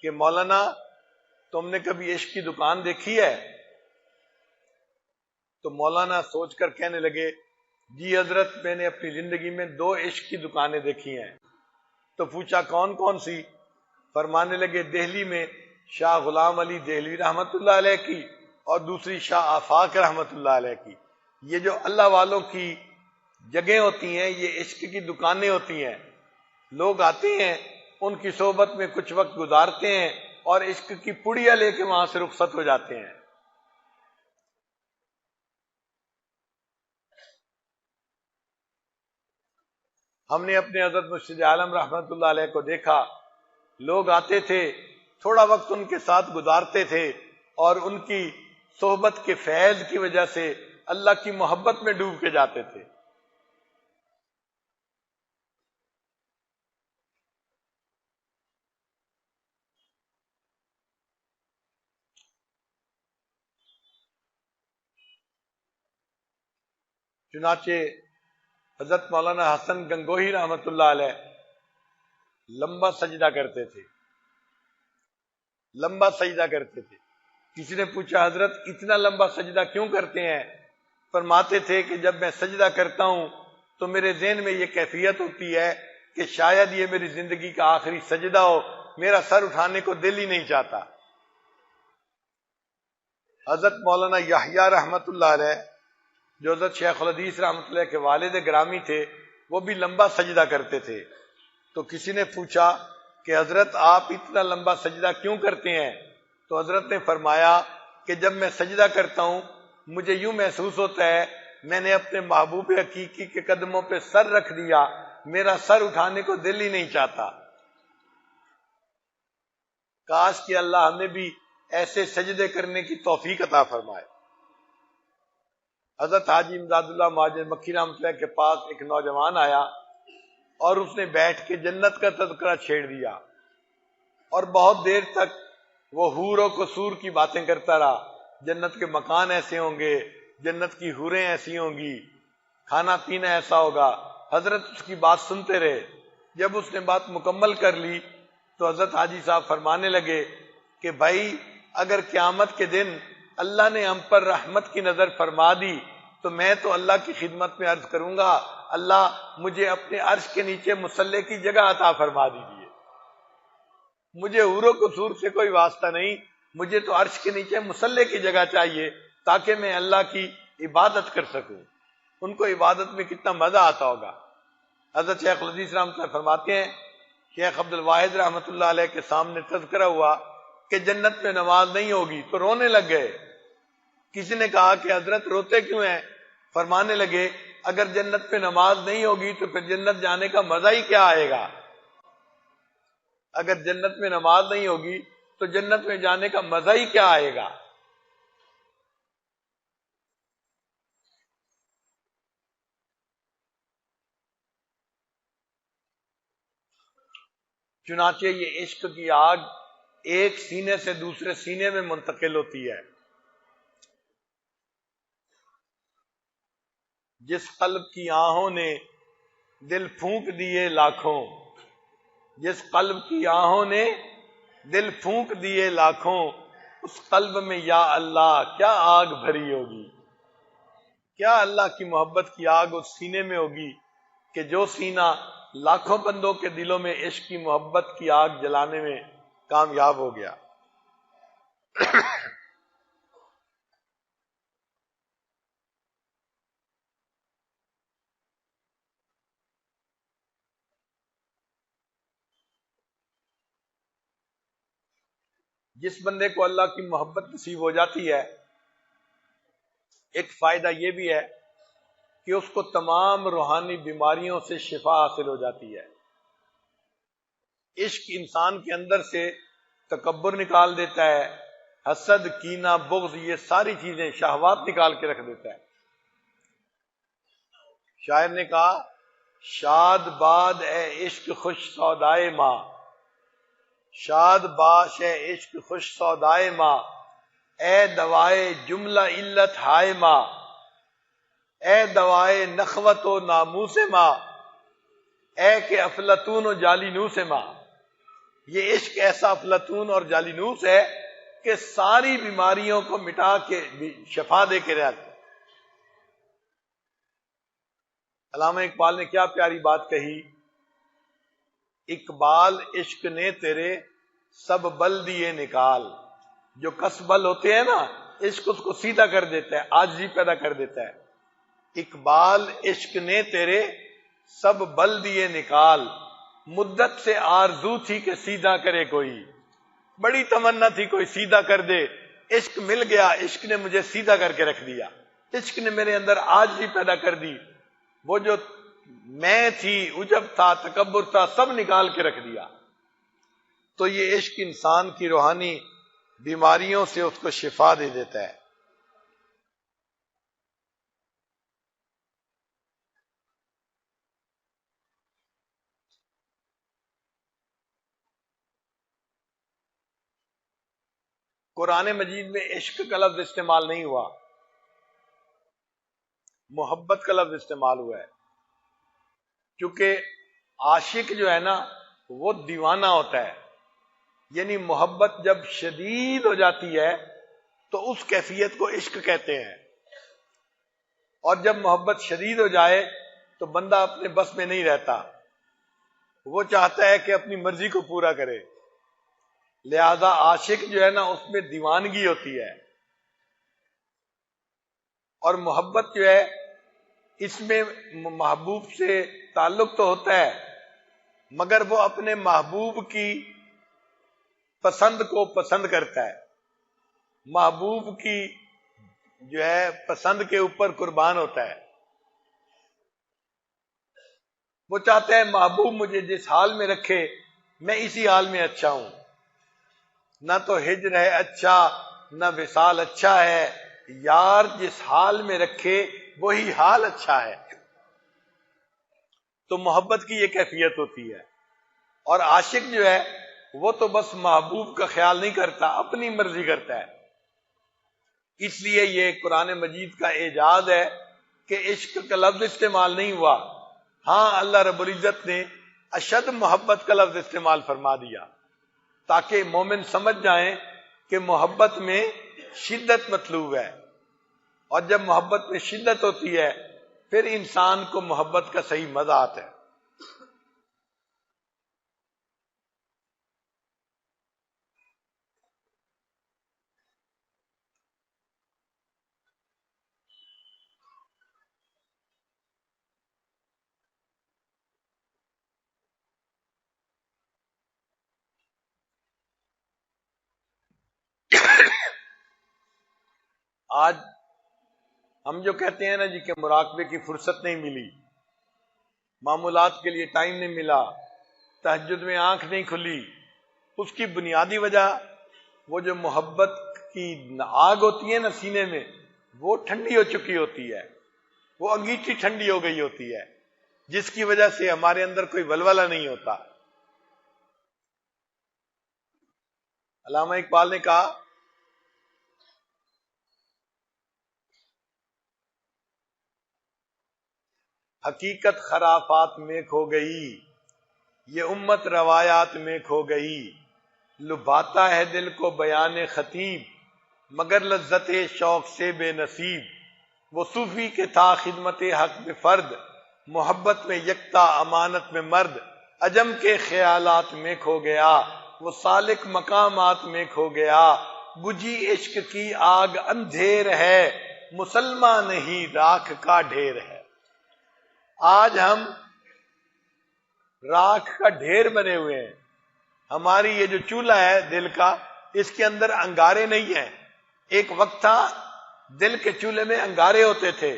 کہ مولانا تم نے کبھی عشق کی دکان دیکھی ہے؟ تو مولانا سوچ کر کہنے لگے جی حضرت میں نے اپنی زندگی میں 2 عشق کی دکانیں دیکھی ہیں۔ تو پوچھا کون کون سی؟ فرمانے لگے دہلی میں شاہ غلام علی دہلوی رحمت اللہ علیہ کی اور دوسری شاہ آفاق رحمت اللہ علیہ کی۔ یہ جو اللہ والوں کی جگہیں ہوتی ہیں یہ عشق کی دکانیں ہوتی ہیں، لوگ آتے ہیں ان کی صحبت میں کچھ وقت گزارتے ہیں اور عشق کی پڑیا لے کے وہاں سے رخصت ہو جاتے ہیں۔ ہم نے اپنے حضرت مرشد عالم رحمت اللہ علیہ کو دیکھا، لوگ آتے تھے، تھوڑا وقت ان کے ساتھ گزارتے تھے اور ان کی صحبت کے فیض کی وجہ سے اللہ کی محبت میں ڈوب کے جاتے تھے۔ چنانچہ حضرت مولانا حسن گنگوہی رحمت اللہ علیہ لمبا سجدہ کرتے تھے، لمبا سجدہ کرتے تھے۔ کسی نے پوچھا حضرت اتنا لمبا سجدہ کیوں کرتے ہیں؟ فرماتے تھے کہ جب میں سجدہ کرتا ہوں تو میرے ذہن میں یہ کیفیت ہوتی ہے کہ شاید یہ میری زندگی کا آخری سجدہ ہو، میرا سر اٹھانے کو دل ہی نہیں چاہتا۔ حضرت مولانا یحییٰ رحمت اللہ علیہ جو حضرت شیخ الحدیث رحمت اللہ کے والد گرامی تھے وہ بھی لمبا سجدہ کرتے تھے۔ تو کسی نے پوچھا کہ حضرت آپ اتنا لمبا سجدہ کیوں کرتے ہیں؟ تو حضرت نے فرمایا کہ جب میں سجدہ کرتا ہوں مجھے یوں محسوس ہوتا ہے میں نے اپنے محبوب حقیقی کے قدموں پہ سر رکھ دیا، میرا سر اٹھانے کو دل ہی نہیں چاہتا۔ کاش کہ اللہ ہمیں بھی ایسے سجدے کرنے کی توفیق عطا فرمائے۔ حضرت حاجی امداد اللہ مہاجر مکی رحمۃ اللہ کے پاس ایک نوجوان آیا اور اس نے بیٹھ کے جنت کا تذکرہ چھیڑ دیا اور بہت دیر تک وہ حور و قصور کی باتیں کرتا رہا، جنت کے مکان ایسے ہوں گے، جنت کی حوریں ایسی ہوں گی، کھانا پینا ایسا ہوگا۔ حضرت اس کی بات سنتے رہے۔ جب اس نے بات مکمل کر لی تو حضرت حاجی صاحب فرمانے لگے کہ بھائی اگر قیامت کے دن اللہ نے ہم پر رحمت کی نظر فرما دی تو میں تو اللہ کی خدمت میں عرض کروں گا اللہ مجھے اپنے عرش کے نیچے مصلی کی جگہ عطا فرما دیجیے۔ مجھے حور و قصور سے کوئی واسطہ نہیں، مجھے تو عرش کے نیچے مصلی کی جگہ چاہیے تاکہ میں اللہ کی عبادت کر سکوں۔ ان کو عبادت میں کتنا مزہ آتا ہوگا۔ حضرت شیخ الحدیث رحمۃ اللہ فرماتے ہیں شیخ عبد الواحد رحمۃ اللہ علیہ کے سامنے تذکرہ ہوا کہ جنت میں نماز نہیں ہوگی تو رونے لگ گئے۔ کسی نے کہا کہ حضرت روتے کیوں ہیں؟ فرمانے لگے اگر جنت میں نماز نہیں ہوگی تو پھر جنت جانے کا مزہ ہی کیا آئے گا؟ اگر جنت میں نماز نہیں ہوگی تو جنت میں جانے کا مزہ ہی کیا آئے گا؟ چنانچہ یہ عشق کی آگ ایک سینے سے دوسرے سینے میں منتقل ہوتی ہے۔ جس قلب کی آہوں نے دل پھونک دیے لاکھوں، جس قلب کی آہوں نے دل پھونک دیے لاکھوں، اس قلب میں یا اللہ کیا آگ بھری ہوگی۔ کیا اللہ کی محبت کی آگ اس سینے میں ہوگی کہ جو سینہ لاکھوں بندوں کے دلوں میں عشق کی محبت کی آگ جلانے میں کامیاب ہو گیا۔ جس بندے کو اللہ کی محبت نصیب ہو جاتی ہے ایک فائدہ یہ بھی ہے کہ اس کو تمام روحانی بیماریوں سے شفا حاصل ہو جاتی ہے۔ عشق انسان کے اندر سے تکبر نکال دیتا ہے، حسد، کینہ، بغض، یہ ساری چیزیں شہوات نکال کے رکھ دیتا ہے۔ شاعر نے کہا شاد باد اے عشق خوش سودائے ماں، شاد باش اے عشق خوش سودائے ماں، اے دوائے جملہ علت ہائے ماں، اے دوائے نخوت و ناموس ماں، اے کہ افلاطون و جالینوس ماں۔ یہ عشق ایسا افلاطون اور جالینوس ہے کہ ساری بیماریوں کو مٹا کے شفا دے کے رہتا. علامہ اقبال نے کیا پیاری بات کہی، اقبال عشق نے تیرے سب بل دیے نکال. جو کس بل ہوتے ہیں نا، عشق اس کو سیدھا کر دیتا ہے، عاجزی پیدا کر دیتا ہے. اقبال عشق نے تیرے سب بل دیے نکال، مدت سے آرزو تھی کہ سیدھا کرے کوئی. بڑی تمنا تھی کوئی سیدھا کر دے، عشق مل گیا، عشق نے مجھے سیدھا کر کے رکھ دیا. عشق نے میرے اندر عاجزی پیدا کر دی، وہ جو میں تھی، عجب تھا، تکبر تھا، سب نکال کے رکھ دیا. تو یہ عشق انسان کی روحانی بیماریوں سے اس کو شفا دے دیتا ہے. قرآن مجید میں عشق کا لفظ استعمال نہیں ہوا، محبت کا لفظ استعمال ہوا ہے. کیونکہ عاشق جو ہے نا وہ دیوانہ ہوتا ہے، یعنی محبت جب شدید ہو جاتی ہے تو اس کیفیت کو عشق کہتے ہیں. اور جب محبت شدید ہو جائے تو بندہ اپنے بس میں نہیں رہتا، وہ چاہتا ہے کہ اپنی مرضی کو پورا کرے. لہذا عاشق جو ہے نا اس میں دیوانگی ہوتی ہے، اور محبت جو ہے اس میں محبوب سے تعلق تو ہوتا ہے، مگر وہ اپنے محبوب کی پسند کو پسند کرتا ہے، محبوب کی جو ہے پسند کے اوپر قربان ہوتا ہے. وہ چاہتا ہے محبوب مجھے جس حال میں رکھے میں اسی حال میں اچھا ہوں. نہ تو ہجر ہے اچھا، نہ وصال اچھا ہے، یار جس حال میں رکھے وہی حال اچھا ہے. تو محبت کی یہ کیفیت ہوتی ہے. اور عاشق جو ہے وہ تو بس محبوب کا خیال نہیں کرتا، اپنی مرضی کرتا ہے. اس لیے یہ قرآن مجید کا اعجاز ہے کہ عشق کا لفظ استعمال نہیں ہوا. ہاں اللہ رب العزت نے اشد محبت کا لفظ استعمال فرما دیا تاکہ مومن سمجھ جائیں کہ محبت میں شدت مطلوب ہے، اور جب محبت میں شدت ہوتی ہے پھر انسان کو محبت کا صحیح مزہ آتا ہے. آج ہم جو کہتے ہیں نا جی کہ مراقبے کی فرصت نہیں ملی، معمولات کے لیے ٹائم نہیں ملا، تہجد میں آنکھ نہیں کھلی، اس کی بنیادی وجہ وہ جو محبت کی آگ ہوتی ہے نا سینے میں، وہ ٹھنڈی ہو چکی ہوتی ہے، وہ انگیٹھی ٹھنڈی ہو گئی ہوتی ہے، جس کی وجہ سے ہمارے اندر کوئی ولولہ نہیں ہوتا. علامہ اقبال نے کہا حقیقت خرافات میں کھو گئی، یہ امت روایات میں کھو گئی، لبھاتا ہے دل کو بیان خطیب، مگر لذت شوق سے بے نصیب. وہ صوفی کے تھا خدمت حق میں فرد، محبت میں یکتا امانت میں مرد، عجم کے خیالات میں کھو گیا، وہ سالک مقامات میں کھو گیا، بجھی عشق کی آگ اندھیر ہے، مسلمان نہیں راکھ کا ڈھیر ہے. آج ہم راکھ کا ڈھیر بنے ہوئے ہیں. ہماری یہ جو چولہا ہے دل کا، اس کے اندر انگارے نہیں ہیں. ایک وقت تھا دل کے چولہے میں انگارے ہوتے تھے،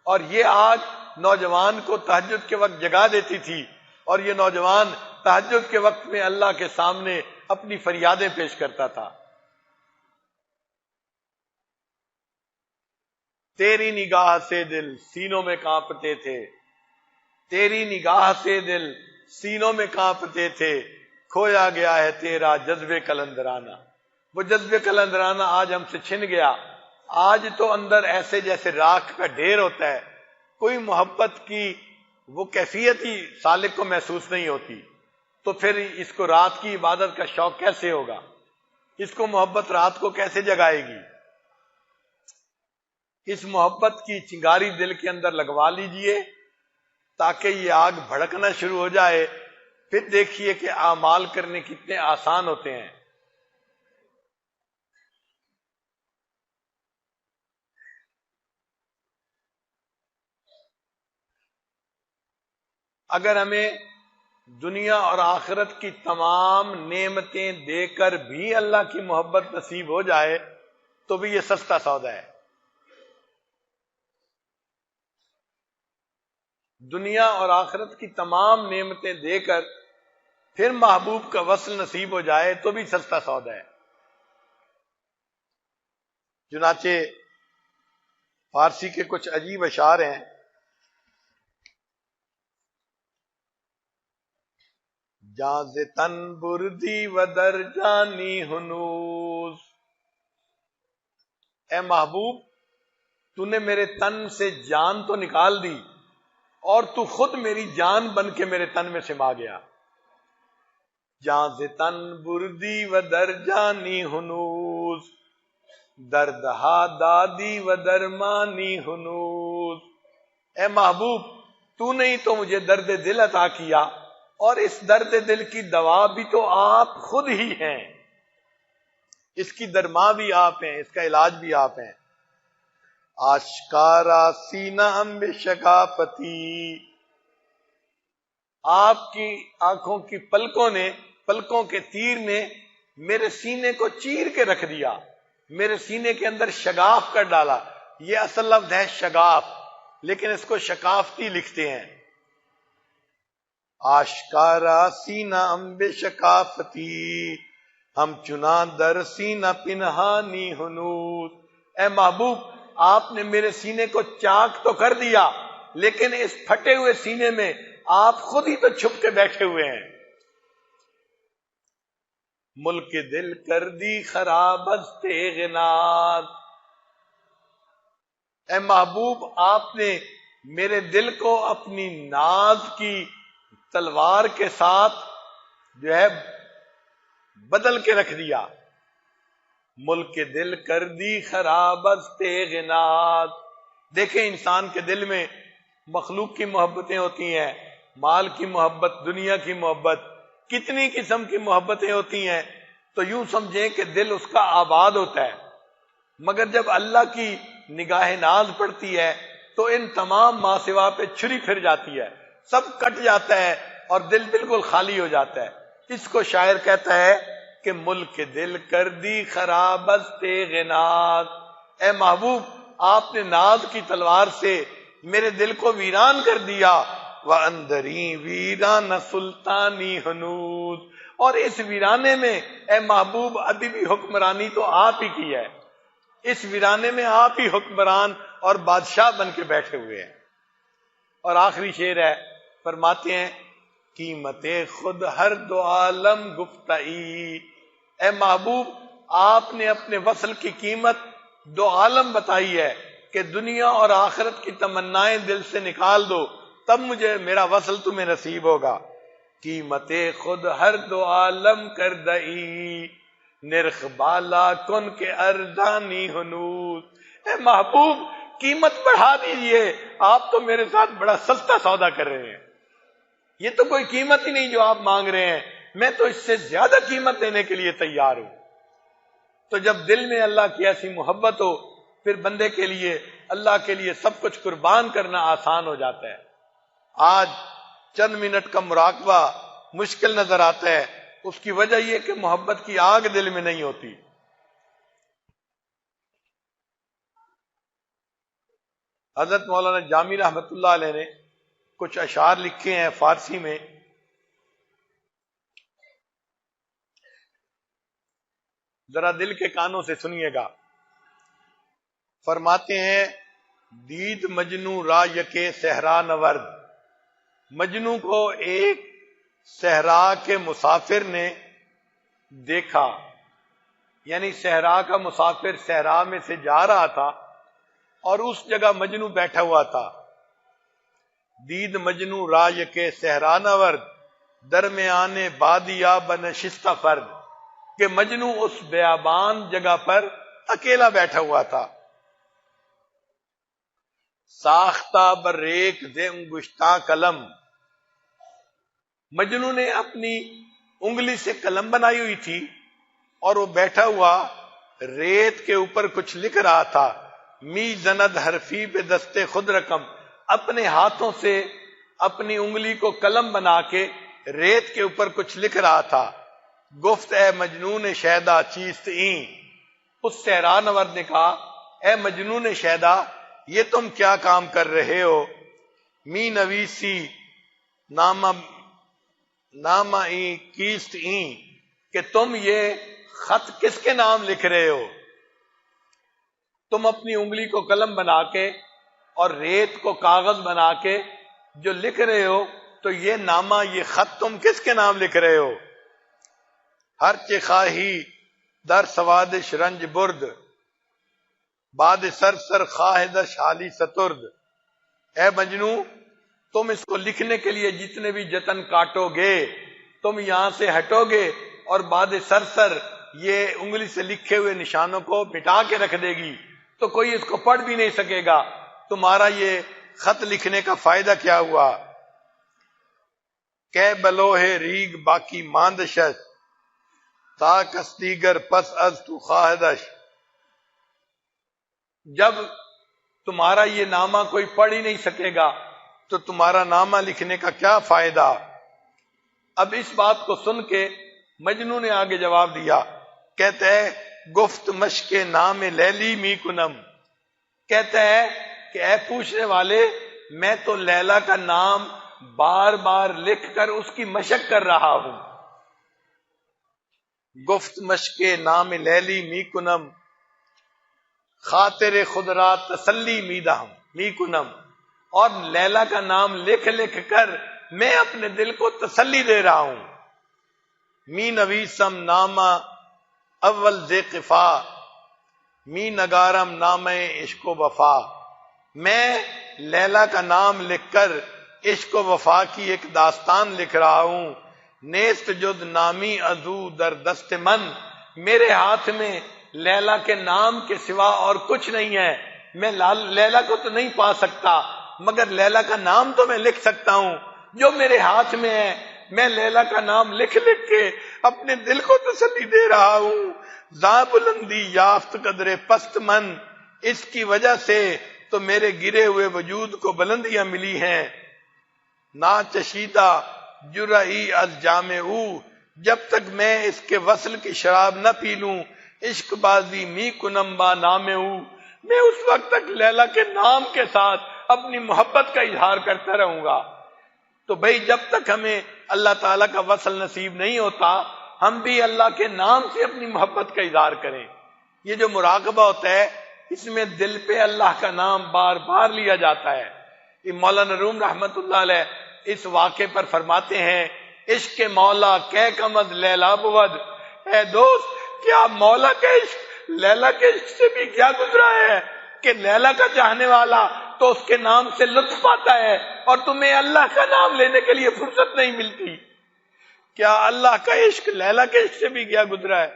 اور یہ آگ نوجوان کو تہجد کے وقت جگا دیتی تھی، اور یہ نوجوان تہجد کے وقت میں اللہ کے سامنے اپنی فریادیں پیش کرتا تھا. تیری نگاہ سے دل سینوں میں کانپتے تھے، تیری نگاہ سے دل سینوں میں کانپتے تھے، کھویا گیا ہے تیرا جذبے کلندرانہ. وہ جذبے کلندرانہ آج ہم سے چھن گیا. آج تو اندر ایسے جیسے راکھ کا ڈھیر ہوتا ہے، کوئی محبت کی وہ کیفیت ہی سالک کو محسوس نہیں ہوتی. تو پھر اس کو رات کی عبادت کا شوق کیسے ہوگا؟ اس کو محبت رات کو کیسے جگائے گی؟ اس محبت کی چنگاری دل کے اندر لگوا لیجئے تاکہ یہ آگ بھڑکنا شروع ہو جائے. پھر دیکھیے کہ اعمال کرنے کتنے آسان ہوتے ہیں. اگر ہمیں دنیا اور آخرت کی تمام نعمتیں دے کر بھی اللہ کی محبت نصیب ہو جائے تو بھی یہ سستا سودا ہے. دنیا اور آخرت کی تمام نعمتیں دے کر پھر محبوب کا وصل نصیب ہو جائے تو بھی سستا سودا ہے. چنانچہ فارسی کے کچھ عجیب اشعار ہیں. جاں ز تن بردی و در جانی ہنوز. اے محبوب، تو نے میرے تن سے جان تو نکال دی اور تو خود میری جان بن کے میرے تن میں سما گیا. جاں ز تن بردی و در جانی ہنوز، دردہا دادی و درمانی ہنوز. اے محبوب، تو نے ہی تو مجھے درد دل عطا کیا اور اس درد دل کی دوا بھی تو آپ خود ہی ہیں، اس کی درما بھی آپ ہیں، اس کا علاج بھی آپ ہیں. آشکارا سینہ ہم شکافتی. آپ کی آنکھوں کی پلکوں کے تیر نے میرے سینے کو چیر کے رکھ دیا، میرے سینے کے اندر شگاف کر ڈالا. یہ اصل لفظ ہے شگاف، لیکن اس کو شکافتی لکھتے ہیں. آشکارا سینہ امب شکافتی، ہم چنا در سینہ پنہانی ہنود. اے محبوب، آپ نے میرے سینے کو چاک تو کر دیا، لیکن اس پھٹے ہوئے سینے میں آپ خود ہی تو چھپ کے بیٹھے ہوئے ہیں. ملک دل کر دی خراب از تیغ ناز. اے محبوب، آپ نے میرے دل کو اپنی ناز کی تلوار کے ساتھ جو ہے بدل کے رکھ دیا. ملک دل کر دی خراب از تیغ ناز. دیکھیں انسان کے دل میں مخلوق کی محبتیں ہوتی ہیں، مال کی محبت، دنیا کی محبت، کتنی قسم کی محبتیں ہوتی ہیں، تو یوں سمجھیں کہ دل اس کا آباد ہوتا ہے. مگر جب اللہ کی نگاہ ناز پڑتی ہے تو ان تمام ماسوا پہ چھری پھر جاتی ہے، سب کٹ جاتا ہے اور دل بالکل خالی ہو جاتا ہے. اس کو شاعر کہتا ہے کہ ملک دل کر دی خراب از تیغ ناز. اے محبوب، آپ نے ناز کی تلوار سے میرے دل کو ویران کر دیا. وَأَنْدَرِي ویران سلطانی ہنود. اور اس ویرانے میں اے محبوب ابھی بھی حکمرانی تو آپ ہی کی ہے، اس ویرانے میں آپ ہی حکمران اور بادشاہ بن کے بیٹھے ہوئے ہیں. اور آخری شعر ہے، فرماتے ہیں قیمت خود ہر دو عالم گفتئی. اے محبوب، آپ نے اپنے وصل کی قیمت دو عالم بتائی ہے کہ دنیا اور آخرت کی تمنائیں دل سے نکال دو، تب مجھے میرا وصل تمہیں نصیب ہوگا. قیمت خود ہر دو عالم کر دئی، نرخ بالا کن کے ارزانی ہنود. اے محبوب، قیمت بڑھا دیجئے، آپ تو میرے ساتھ بڑا سستا سودا کر رہے ہیں. یہ تو کوئی قیمت ہی نہیں جو آپ مانگ رہے ہیں، میں تو اس سے زیادہ قیمت دینے کے لیے تیار ہوں. تو جب دل میں اللہ کی ایسی محبت ہو، پھر بندے کے لیے اللہ کے لیے سب کچھ قربان کرنا آسان ہو جاتا ہے. آج چند منٹ کا مراقبہ مشکل نظر آتا ہے، اس کی وجہ یہ کہ محبت کی آگ دل میں نہیں ہوتی. حضرت مولانا جامی رحمت اللہ علیہ نے کچھ اشعار لکھے ہیں فارسی میں، ذرا دل کے کانوں سے سنیے گا. فرماتے ہیں دید مجنو را یکے صحرا نورد. مجنو کو ایک صحرا کے مسافر نے دیکھا، یعنی صحرا کا مسافر صحرا میں سے جا رہا تھا اور اس جگہ مجنو بیٹھا ہوا تھا. دید مجنو را یکے صحرا نورد، درمیان بادیا بنشستہ فرد، کہ مجنو اس بیابان جگہ پر اکیلا بیٹھا ہوا تھا۔ ساختہ بریک دے انگشتہ قلم، مجنو نے اپنی انگلی سے قلم بنائی ہوئی تھی اور وہ بیٹھا ہوا ریت کے اوپر کچھ لکھ رہا تھا۔ می زند حرفی پہ دستے خود رقم، اپنے ہاتھوں سے اپنی انگلی کو قلم بنا کے ریت کے اوپر کچھ لکھ رہا تھا۔ گفت اے مجنون شیدا چیست این، اس صحرا نورد نے کہا اے مجنون شیدا یہ تم کیا کام کر رہے ہو؟ می نویسی نامہ این کیست این، کہ تم یہ خط کس کے نام لکھ رہے ہو؟ تم اپنی انگلی کو قلم بنا کے اور ریت کو کاغذ بنا کے جو لکھ رہے ہو، تو یہ نامہ یہ خط تم کس کے نام لکھ رہے ہو؟ ہر چخواہی در سوادش رنج برد، بعد سر سر خواہدش حالی سترد۔ اے مجنو تم اس کو لکھنے کے لیے جتنے بھی جتن کاٹو گے، تم یہاں سے ہٹو گے اور بعد سر سر یہ انگلی سے لکھے ہوئے نشانوں کو مٹا کے رکھ دے گی، تو کوئی اس کو پڑھ بھی نہیں سکے گا۔ تمہارا یہ خط لکھنے کا فائدہ کیا ہوا؟ کہ بلوہ ریگ باقی ماندشش، تا کستیگر پس از تو خواہدش۔ جب تمہارا یہ نامہ کوئی پڑھ ہی نہیں سکے گا تو تمہارا نامہ لکھنے کا کیا فائدہ؟ اب اس بات کو سن کے مجنو نے آگے جواب دیا، کہتا ہے گفت مشق نام لیلی می کنم، کہتا ہے کہ اے پوچھنے والے میں تو لیلا کا نام بار بار لکھ کر اس کی مشق کر رہا ہوں۔ گفت مشق نام لیلی می کنم، خاطر خود را تسلی می کنم، اور لیلا کا نام لکھ لکھ کر میں اپنے دل کو تسلی دے رہا ہوں۔ می نویسم نامہ اول ز قفا، می نگارم نام عشق و وفا، میں لیلا کا نام لکھ کر عشق و وفا کی ایک داستان لکھ رہا ہوں۔ نیست جد نامی ازو در دست من، میرے ہاتھ میں لیلا کے نام کے سوا اور کچھ نہیں ہے، میں لیلا کو تو نہیں پا سکتا مگر لیلا کا نام تو میں لکھ سکتا ہوں جو میرے ہاتھ میں ہے۔ میں لیلا کا نام لکھ لکھ کے اپنے دل کو تسلی دے رہا ہوں۔ زاں بلندی یافت قدر پست من، اس کی وجہ سے تو میرے گرے ہوئے وجود کو بلندیاں ملی ہیں۔ نا چشیدہ جرعی از جام او، جب تک میں اس کے وصل کی شراب نہ پی لوں، عشق بازی می کنم با نام او، میں اس وقت تک لیلا کے نام کے ساتھ اپنی محبت کا اظہار کرتا رہوں گا۔ تو بھئی جب تک ہمیں اللہ تعالیٰ کا وصل نصیب نہیں ہوتا، ہم بھی اللہ کے نام سے اپنی محبت کا اظہار کریں۔ یہ جو مراقبہ ہوتا ہے اس میں دل پہ اللہ کا نام بار بار لیا جاتا ہے۔ یہ مولانا روم رحمت اللہ علیہ اس واقعے پر فرماتے ہیں، عشق مولا کہ کمد لیلا بود، اے دوست کیا مولا کا عشق لیلا کے عشق سے بھی کیا گزرا ہے کہ لیلا کا چاہنے والا تو اس کے نام سے لطف پاتا ہے اور تمہیں اللہ کا نام لینے کے لیے فرصت نہیں ملتی۔ کیا اللہ کا عشق لیلا کے عشق سے بھی کیا گزرا ہے؟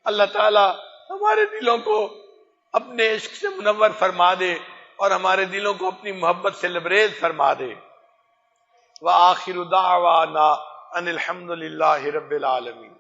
اللہ تعالی ہمارے دلوں کو اپنے عشق سے منور فرما دے اور ہمارے دلوں کو اپنی محبت سے لبریز فرما دے۔ وآخر دعوانا ان الحمد للہ رب العالمین۔